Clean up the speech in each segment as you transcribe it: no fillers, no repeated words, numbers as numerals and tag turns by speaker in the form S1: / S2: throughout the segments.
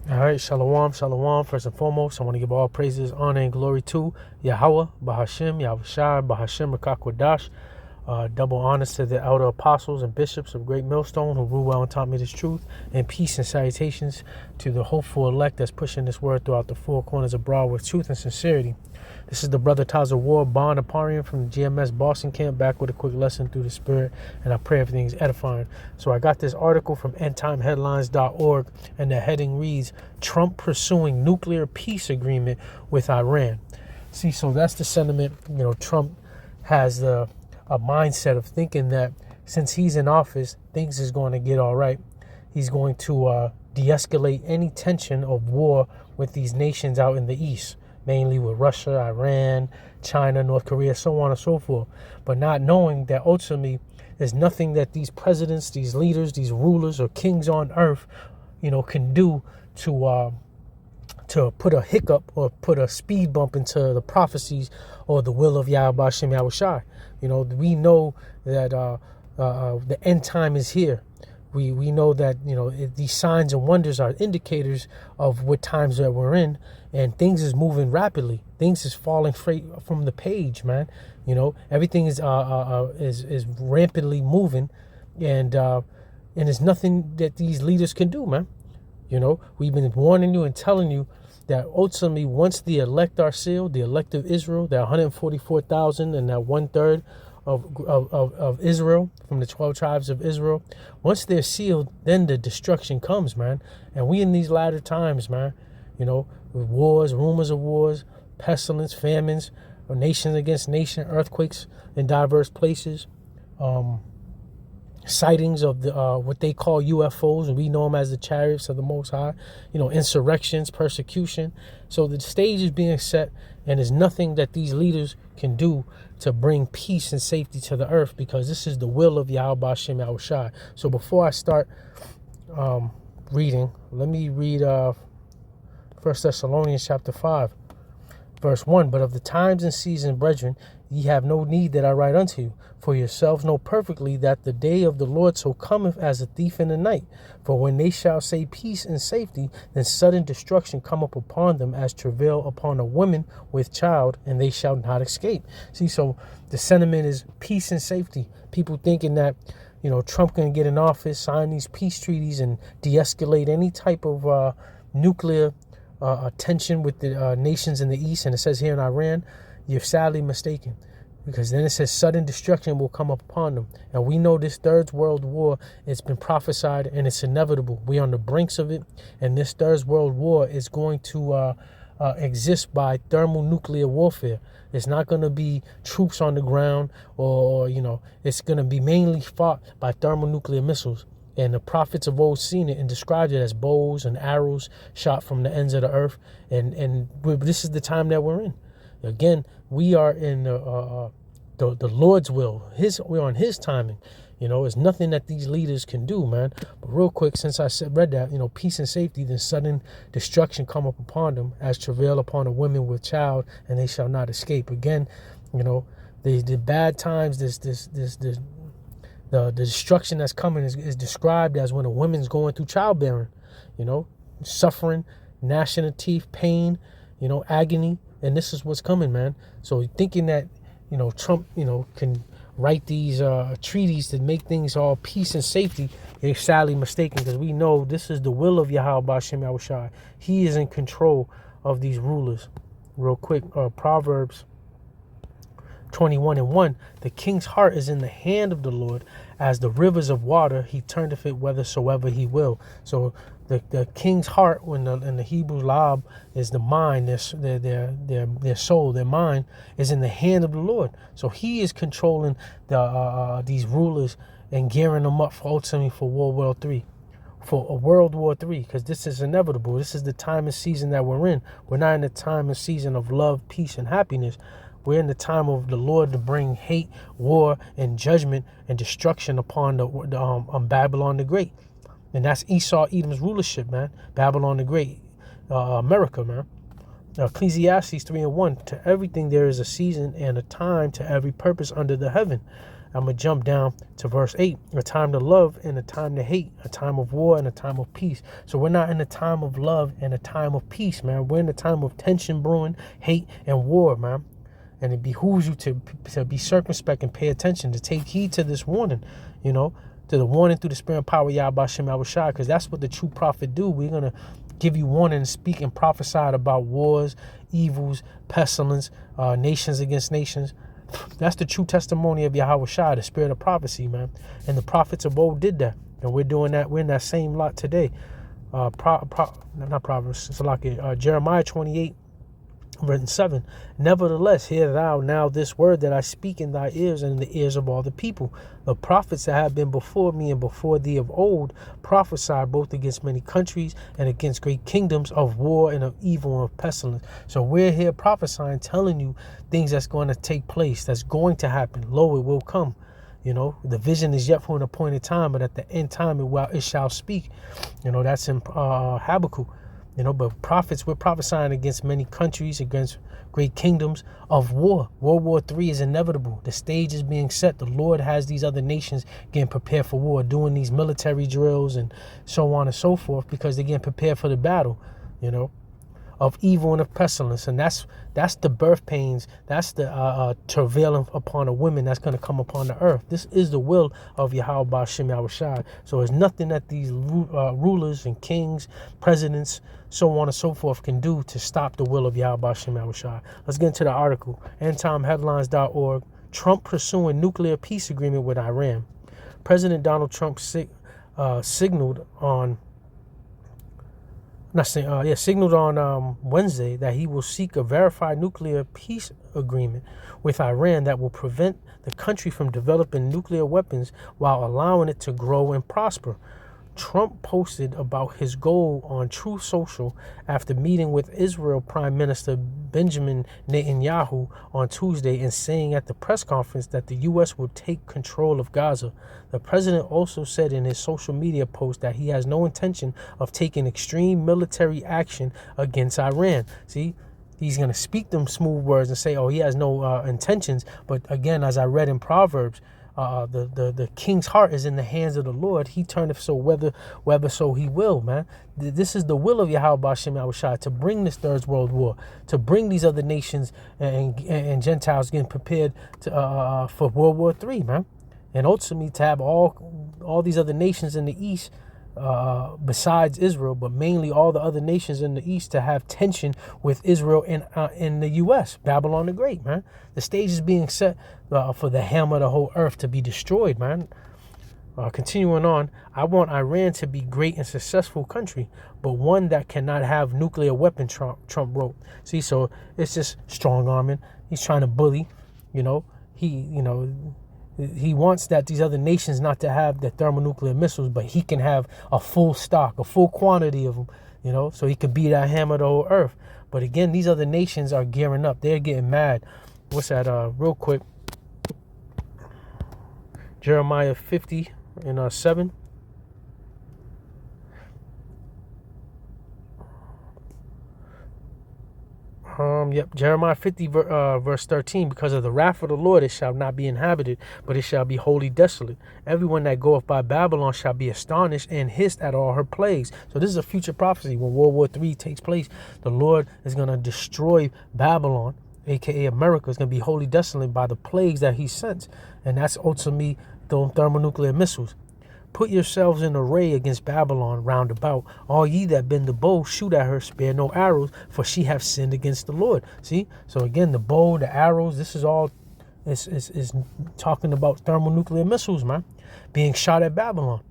S1: All right, shalom, shalom. First and foremost, I want to give all praises, honor, and glory to Yahweh, Bahashem, Yahushai, Bahashem, Rakakwadash. Double honors to the elder apostles and bishops of Great Millstone who rule well and taught me this truth, and peace and salutations to the hopeful elect that's pushing this word throughout the four corners abroad with truth and sincerity. This is the brother Taza Ward Bond Aparian from the GMS Boston camp, back with a quick lesson through the spirit, and I pray everything is edifying. So I got this article from endtimeheadlines.org, and the heading reads, Trump pursuing nuclear peace agreement with Iran. See, so that's the sentiment. Trump has a mindset of thinking that since he's in office, things is going to get all right. He's going to de-escalate any tension of war with these nations out in the east, mainly with Russia, Iran, China, North Korea, so on and so forth. But not knowing that ultimately there's nothing that these presidents, these leaders, these rulers or kings on earth, can do to put a hiccup or put a speed bump into the prophecies or the will of Yahweh Hashem Yahushai. We know that the end time is here. We know that, these signs and wonders are indicators of what times that we're in, and things is moving rapidly. Things is falling straight from the page, man. Everything is rampantly moving, and there's nothing that these leaders can do, man. We've been warning you and telling you that ultimately, once the elect are sealed, the elect of Israel, that 144,000 and that 1/3 of Israel from the 12 tribes of Israel, once they're sealed, then the destruction comes, man. And we in these latter times, man, with wars, rumors of wars, pestilence, famines, or nations against nation, earthquakes in diverse places, sightings of the what they call UFOs, and we know them as the chariots of the Most High, insurrections, persecution. So the stage is being set, and there's nothing that these leaders can do to bring peace and safety to the earth, because this is the will of Yahweh Hashem Yahushai. So before I start reading, let me read 1 Thessalonians chapter 5. Verse 1, but of the times and seasons, brethren, ye have no need that I write unto you. For yourselves know perfectly that the day of the Lord so cometh as a thief in the night. For when they shall say peace and safety, then sudden destruction come up upon them as travail upon a woman with child, and they shall not escape. See, so the sentiment is peace and safety. People thinking that, Trump going to get in office, sign these peace treaties, and de-escalate any type of nuclear tension with the nations in the east, and it says here in Iran, you're sadly mistaken, because then it says sudden destruction will come upon them. And we know this third world war, it's been prophesied and it's inevitable. We're on the brinks of it, and this third world war is going to exist by thermonuclear warfare. It's not going to be troops on the ground, or it's going to be mainly fought by thermonuclear missiles. And the prophets of old seen it and described it as bows and arrows shot from the ends of the earth. And this is the time that we're in. Again, we are in the Lord's will. We're on His timing. There's nothing that these leaders can do, man. But real quick, since I read that, peace and safety, then sudden destruction come up upon them as travail upon a woman with child, and they shall not escape. Again, the bad times, the destruction that's coming is described as when a woman's going through childbearing, suffering, gnashing of teeth, pain, agony. And this is what's coming, man. So thinking that, Trump, can write these treaties to make things all peace and safety, they're sadly mistaken, because we know this is the will of Yahweh Hashem Yahushai. He is in control of these rulers. Real quick, Proverbs 21:1, the king's heart is in the hand of the Lord, as the rivers of water, he turneth it whithersoever he will. So the king's heart, in the Hebrew lab, is the mind, their soul, their mind is in the hand of the Lord. So he is controlling these rulers and gearing them up ultimately for World War III. For a World War III, because this is inevitable. This is the time and season that we're in. We're not in the time and season of love, peace, and happiness. We're in the time of the Lord to bring hate, war, and judgment and destruction upon Babylon the Great. And that's Esau, Edom's rulership, man. Babylon the Great, America, man. Ecclesiastes 3:1, to everything there is a season and a time to every purpose under the heaven. I'm going to jump down to verse 8. A time to love and a time to hate, a time of war and a time of peace. So we're not in a time of love and a time of peace, man. We're in a time of tension brewing, hate, and war, man. And it behooves you to be circumspect and pay attention, to take heed to this warning, you know, to the warning through the spirit and power of Yahweh Shem Yahushua, because that's what the true prophet do. We're going to give you warning and speak and prophesy about wars, evils, pestilence, nations against nations. That's the true testimony of Yahweh Shai, the spirit of prophecy, man. And the prophets of old did that. And we're doing that. We're in that same lot today. Not Proverbs, it's like Jeremiah 28, verse 7. Nevertheless, hear thou now this word that I speak in thy ears and in the ears of all the people. The prophets that have been before me and before thee of old prophesied both against many countries and against great kingdoms, of war and of evil and of pestilence. So we're here prophesying, telling you things that's going to take place, that's going to happen. Lo, it will come. You know, the vision is yet for an appointed time, but at the end time it shall speak. You know, that's in Habakkuk. You know, but prophets, we're prophesying against many countries, against great kingdoms of war. World War III is inevitable. The stage is being set. The Lord has these other nations getting prepared for war, doing these military drills and so on and so forth, because they're getting prepared for the battle, you know, of evil and of pestilence. And that's the birth pains. That's the travailing upon a woman that's going to come upon the earth. This is the will of Yahweh Shem Yahushua. So there's nothing that these rulers and kings, presidents, so on and so forth can do to stop the will of Yahweh Shem Yahushua. Let's get into the article. EndTimeHeadlines.org. Trump pursuing nuclear peace agreement with Iran. President Donald Trump signaled on Wednesday that he will seek a verified nuclear peace agreement with Iran that will prevent the country from developing nuclear weapons while allowing it to grow and prosper. Trump posted about his goal on Truth Social after meeting with Israel Prime Minister Benjamin Netanyahu on Tuesday and saying at the press conference that the U.S. will take control of Gaza. The president also said in his social media post that he has no intention of taking extreme military action against Iran. See, he's going to speak them smooth words and say, oh, he has no intentions. But again, as I read in Proverbs, the king's heart is in the hands of the Lord. He turneth so whether so he will, man. This is the will of Yahweh Shem Yahushua, to bring this third world war, to bring these other nations and Gentiles getting prepared for World War III, man. And ultimately to have all these other nations in the east, besides Israel, but mainly all the other nations in the east, to have tension with Israel in the U.S. Babylon the Great, man. The stage is being set for the hammer of the whole earth to be destroyed, man. Continuing on, I want Iran to be great and successful country, but one that cannot have nuclear weapons, Trump wrote. See, so it's just strong arming. He's trying to bully, you know. He wants that these other nations not to have the thermonuclear missiles, but he can have a full stock, a full quantity of them, you know, so he could be that hammer of the whole earth. But again, these other nations are gearing up. They're getting mad. What's that? Real quick. Jeremiah 50 and 7. Jeremiah 50 verse 13. Because of the wrath of the Lord it shall not be inhabited, but it shall be wholly desolate. Everyone that goeth by Babylon shall be astonished and hissed at all her plagues. So this is a future prophecy. When World War III takes place, the Lord is going to destroy Babylon, aka America, is going to be wholly desolate by the plagues that he sends. And that's ultimately the thermonuclear missiles. Put yourselves in array against Babylon round about. All ye that bend the bow, shoot at her, spare no arrows, for she hath sinned against the Lord. See? So again, the bow, the arrows, this is all is talking about thermonuclear missiles, man, being shot at Babylon.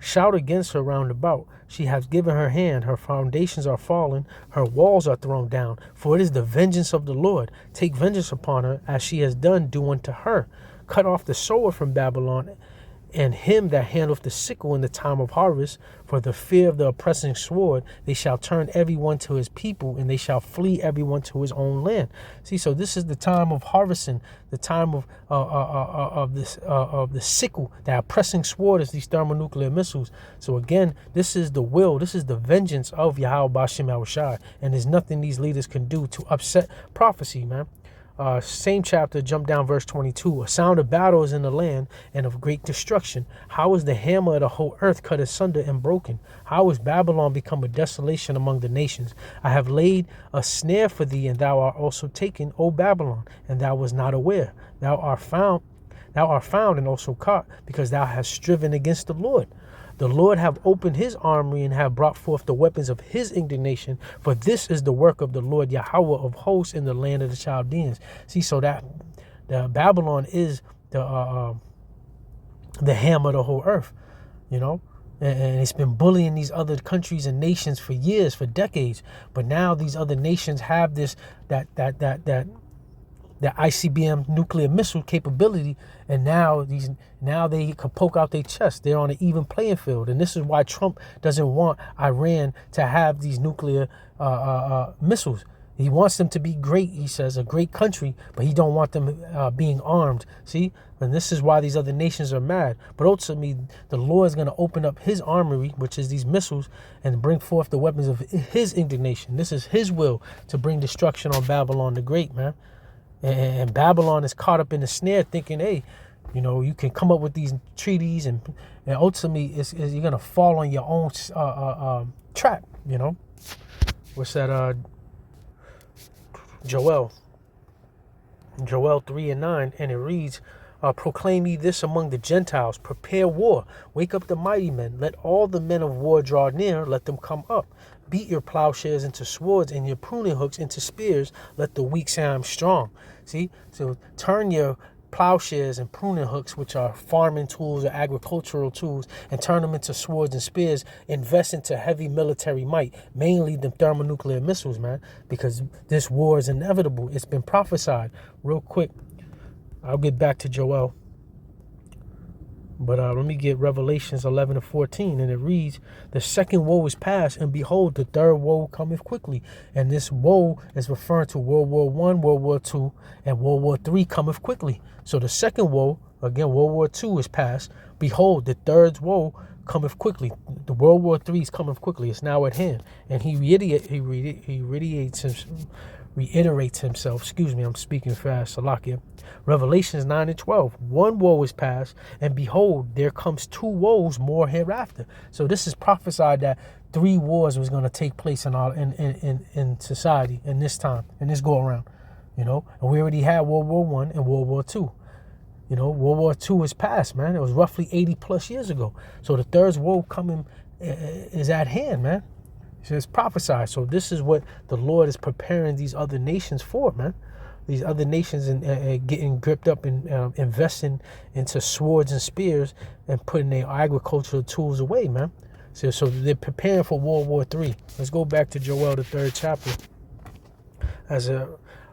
S1: Shout against her round about. She hath given her hand, her foundations are fallen, her walls are thrown down. For it is the vengeance of the Lord. Take vengeance upon her, as she has done, do unto her. Cut off the sword from Babylon, and him that handleth the sickle in the time of harvest. For the fear of the oppressing sword, they shall turn everyone to his people, and they shall flee everyone to his own land. See, so this is the time of harvesting, the time of the sickle. That oppressing sword is these thermonuclear missiles. So again, this is the will, this is the vengeance of Yahweh Shem Yahushua, and there's nothing these leaders can do to upset prophecy, man. Same chapter, jump down verse 22. A sound of battle is in the land and of great destruction. How is the hammer of the whole earth cut asunder and broken? How is Babylon become a desolation among the nations? I have laid a snare for thee, and thou art also taken, O Babylon, and thou was not aware. Thou art found and also caught, because thou hast striven against the Lord. The Lord have opened his armory and have brought forth the weapons of his indignation, for this is the work of the Lord Yahweh of hosts in the land of the Chaldeans. See, so that the Babylon is the hammer of the whole earth, you know, and it's been bullying these other countries and nations for years, for decades. But now these other nations have this that ICBM nuclear missile capability, and now they can poke out their chest. They're on an even playing field, and this is why Trump doesn't want Iran to have these nuclear missiles. He wants them to be great, he says, a great country, but he don't want them being armed. See, and this is why these other nations are mad. But ultimately, the Lord is going to open up his armory, which is these missiles, and bring forth the weapons of his indignation. This is his will to bring destruction on Babylon the Great, man. And Babylon is caught up in the snare thinking, hey, you know, you can come up with these treaties and ultimately you're going to fall on your own trap, you know. What's that? Joel 3:9, and it reads, proclaim ye this among the Gentiles, prepare war, wake up the mighty men, let all the men of war draw near, let them come up. Beat your plowshares into swords and your pruning hooks into spears. Let the weak say I'm strong. See? So turn your plowshares and pruning hooks, which are farming tools or agricultural tools, and turn them into swords and spears. Invest into heavy military might, mainly the thermonuclear missiles, man, because this war is inevitable. It's been prophesied. Real quick, I'll get back to Joel. But let me get Revelations 11:14, and it reads, the second woe is past, and behold, the third woe cometh quickly. And this woe is referring to World War I, World War II, and World War III cometh quickly. So the second woe, again, World War II is past. Behold, the third woe cometh quickly. The World War III is coming quickly. It's now at hand. And he reiterates himself. Excuse me, I'm speaking fast. Salakia. Revelations 9:12. One woe is past, and behold, there comes two woes more hereafter. So this is prophesied that 3 wars was going to take place in society in this time, in this go around. You know, and we already had World War I and World War II. You know, World War II is past, man. It was roughly 80 plus years ago. So the third woe coming is at hand, man. It's prophesied. So this is what the Lord is preparing these other nations for, man. These other nations and getting gripped up and investing into swords and spears and putting their agricultural tools away, man. So they're preparing for World War III. Let's go back to Joel, the 3rd chapter.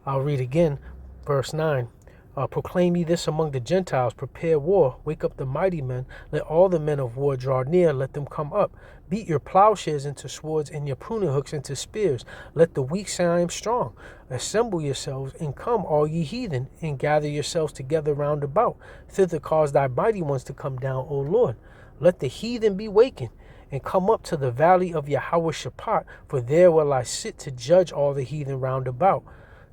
S1: I'll read again, verse 9. Proclaim ye this among the Gentiles, prepare war, wake up the mighty men, let all the men of war draw near, let them come up. Beat your plowshares into swords and your pruning hooks into spears. Let the weak say I am strong. Assemble yourselves and come, all ye heathen, and gather yourselves together round about. Thither cause thy mighty ones to come down, O Lord. Let the heathen be wakened, and come up to the valley of Yahweh Shaphat, for there will I sit to judge all the heathen round about.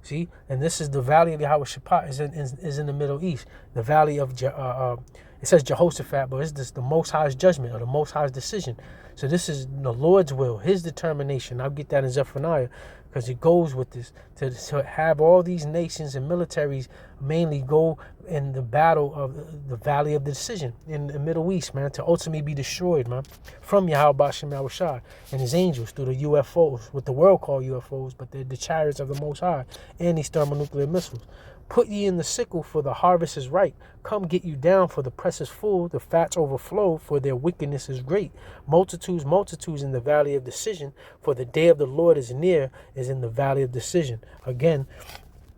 S1: See, and this is the valley of Yahweh Shaphat is in the Middle East. The valley of, it says Jehoshaphat, but it's just the Most High's judgment or the Most High's decision. So this is the Lord's will, his determination. I'll get that in Zephaniah because it goes with this. To have all these nations and militaries mainly go in the battle of the valley of the decision in the Middle East, man, to ultimately be destroyed, man, from Yahweh Bashem Yahushai and his angels through the UFOs, what the world call UFOs, but they're the chariots of the Most High and these thermonuclear missiles. Put ye in the sickle, for the harvest is ripe. Come get you down, for the press is full, the fats overflow, for their wickedness is great. Multitudes, multitudes in the valley of decision, for the day of the Lord is near, is in the valley of decision. Again,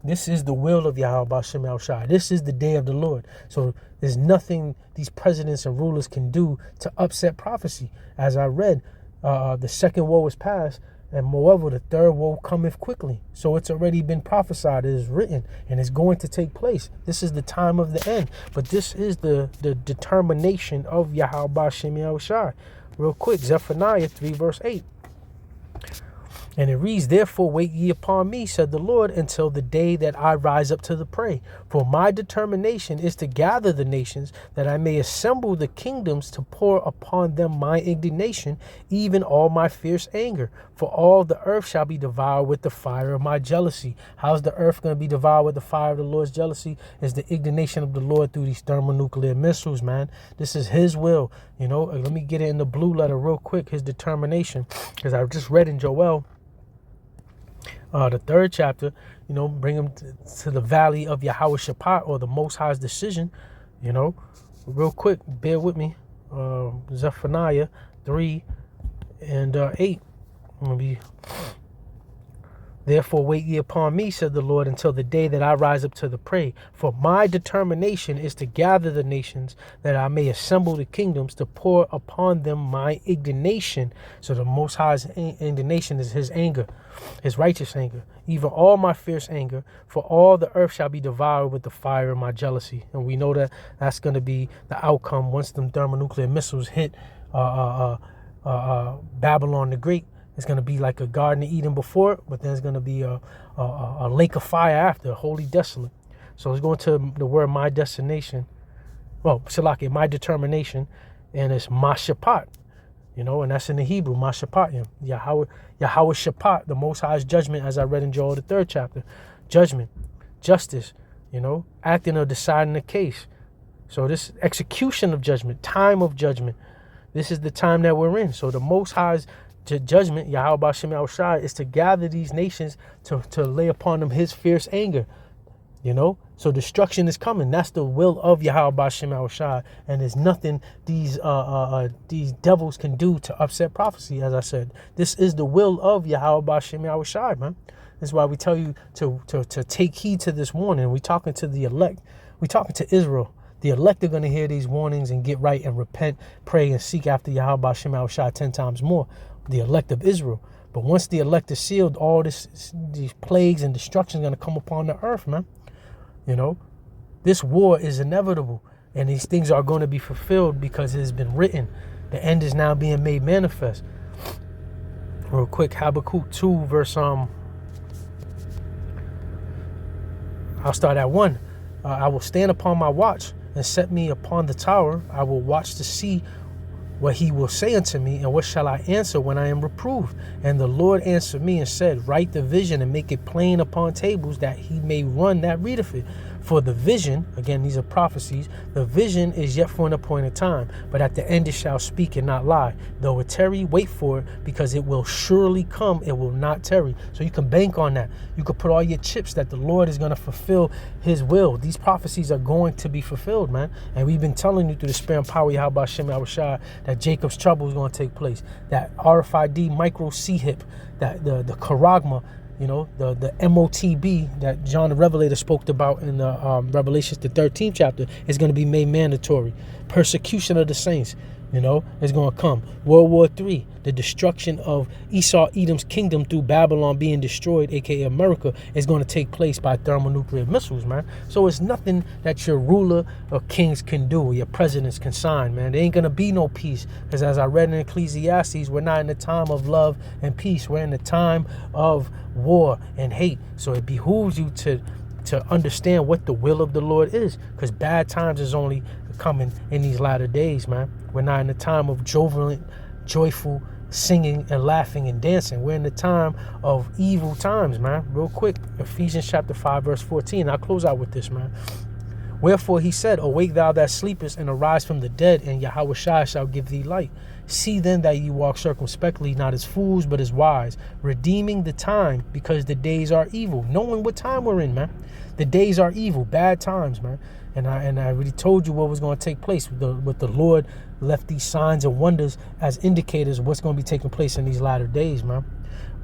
S1: this is the will of Yahweh Bashem Yahushai. This is the day of the Lord. So there's nothing these presidents and rulers can do to upset prophecy. As I read, the second woe is past, and moreover, the third woe cometh quickly. So it's already been prophesied, it is written, and it's going to take place. This is the time of the end. But this is the determination of Yahweh Bashem Yahushai. Real quick, Zephaniah 3 verse 8. And it reads, therefore wait ye upon me, said the Lord, until the day that I rise up to the prey. For my determination is to gather the nations, that I may assemble the kingdoms, to pour upon them my indignation, even all my fierce anger. For all the earth shall be devoured with the fire of my jealousy. How's the earth going to be devoured with the fire of the Lord's jealousy? Is the indignation of the Lord through these thermonuclear missiles, man. This is his will. You know, let me get it in the blue letter real quick, his determination, because I just read in Joel, the 3rd chapter, you know, bring him to the valley of Yahweh-Shaphat, or the Most High's decision. You know, real quick, bear with me. Zephaniah 3 and 8. I'm gonna be. Therefore wait ye upon me, said the Lord, until the day that I rise up to the prey. For my determination is to gather the nations, that I may assemble the kingdoms, to pour upon them my indignation. So the Most High's indignation is his anger, his righteous anger, even all my fierce anger. For all the earth shall be devoured with the fire of my jealousy. And we know that that's going to be the outcome once them thermonuclear missiles hit Babylon the Great. It's going to be like a Garden of Eden before, but then it's going to be a lake of fire after, wholly desolate. So let's go into the word my destination. Well, Salaki, my determination, and it's Mashaphat, you know, and that's in the Hebrew, Mashaphat, Yahweh Shaphat, the Most High's judgment, as I read in Joel the 3rd chapter. Judgment, justice, you know, acting or deciding a case. So this execution of judgment, time of judgment, this is the time that we're in. So the Most High's judgment, Yahweh B'Shem Yahushai, is to gather these nations to lay upon them his fierce anger. You know, so destruction is coming. That's the will of Yahweh B'Shem Yahushai, and there's nothing these devils can do to upset prophecy. As I said, this is the will of Yahweh B'Shem Yahushai, man. That's why we tell you to take heed to this warning. We're talking to the elect. We're talking to Israel. The elect are going to hear these warnings and get right and repent, pray, and seek after Yahweh B'Shem Yahushai 10 times more. The elect of Israel. But once the elect is sealed, all these plagues and destruction is going to come upon the earth, man. You know, this war is inevitable, and these things are going to be fulfilled because it has been written. The end is now being made manifest. Real quick, Habakkuk 2 verse I'll start at 1. I will stand upon my watch and set me upon the tower. I will watch to see what he will say unto me, and what shall I answer when I am reproved? And the Lord answered me and said, write the vision and make it plain upon tables, that he may run that readeth it. For the vision, again, these are prophecies, the vision is yet for an appointed time, but at the end it shall speak and not lie. Though it tarry, wait for it, because it will surely come, it will not tarry. So you can bank on that. You can put all your chips that the Lord is going to fulfill his will. These prophecies are going to be fulfilled, man. And we've been telling you through the spirit and power of Yahweh B'Shem Yahushai that Jacob's trouble is going to take place. That RFID micro C-hip, that the charagma, you know, the MOTB that John the Revelator spoke about in the Revelations, the 13th chapter, is going to be made mandatory. Persecution of the saints, you know, is going to come. World War III, the destruction of Esau, Edom's kingdom through Babylon being destroyed, aka America, is going to take place by thermonuclear missiles, man. So it's nothing that your ruler or kings can do, or your presidents can sign, man. There ain't going to be no peace, because as I read in Ecclesiastes, we're not in the time of love and peace. We're in the time of war and hate. So it behooves you to understand what the will of the Lord is, because bad times is only coming in these latter days, man. We're not in the time of joyful singing and laughing and dancing. We're in the time of evil times, man. Real quick, Ephesians chapter 5 verse 14. I'll close out with this, man. Wherefore he said, awake thou that sleepest, and arise from the dead, and Yahweh Shai shall give thee light. See then that ye walk circumspectly, not as fools, but as wise, redeeming the time, because the days are evil. Knowing what time we're in, man. The days are evil, bad times, man. And I already told you what was going to take place. With the Lord left these signs and wonders as indicators of what's going to be taking place in these latter days, man.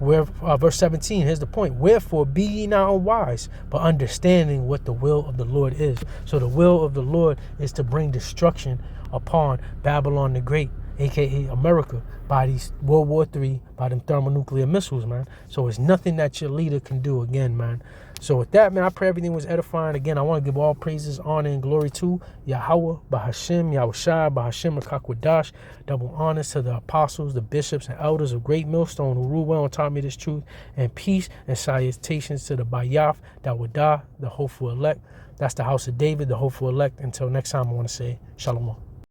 S1: Verse 17, here's the point. Wherefore be ye not unwise, but understanding what the will of the Lord is. So the will of the Lord is to bring destruction upon Babylon the Great, a.k.a. America, by these World War III, by them thermonuclear missiles, man. So it's nothing that your leader can do again, man. So with that, man, I pray everything was edifying. Again, I want to give all praises, honor, and glory to Yahweh, Bahashim, Yahushai, Bahashim, Rakakwadash. Double honors to the apostles, the bishops, and elders of Great Millstone who rule well and taught me this truth. And peace and salutations to the Bayaf, Dawadah, the hopeful elect. That's the house of David, the hopeful elect. Until next time, I want to say Shalom.